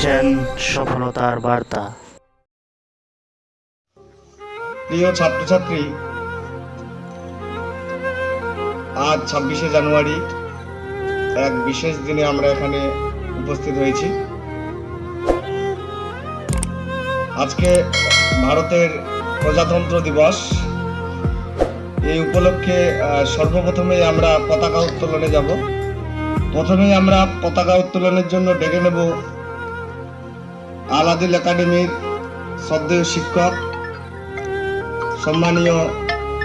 দিচ্ছেন সফলতার বার্তা। প্রিয় ছাত্রছাত্রী, আজ 26শে জানুয়ারি এক বিশেষ দিনে আমরা এখানে উপস্থিত হয়েছি। আজকে ভারতের প্রজাতন্ত্র দিবস। এই উপলক্ষে সর্বপ্রথমেই আমরা পতাকা উত্তোলনে যাব। প্রথমেই আমরা পতাকা উত্তোলনের জন্য ডেকে নেব আল আদিল একাডেমির শ্রদ্ধেয় শিক্ষক সম্মানীয়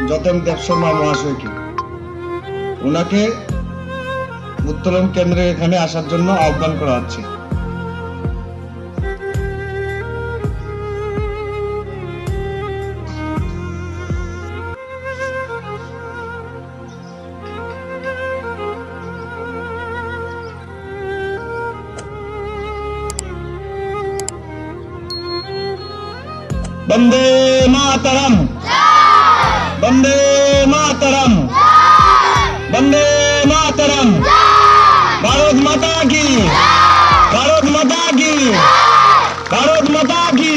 যতেন দেব শর্মা মহাশয়কে। ওনাকে উত্তোলন কেন্দ্রে এখানে আসার জন্য আহ্বান করা হচ্ছে। বন্দে মাতরম, বন্দে মাতরম, বন্দে মাতরম। ভারত মাতা কি, ভারত মাতা কি, ভারত মাতা কি।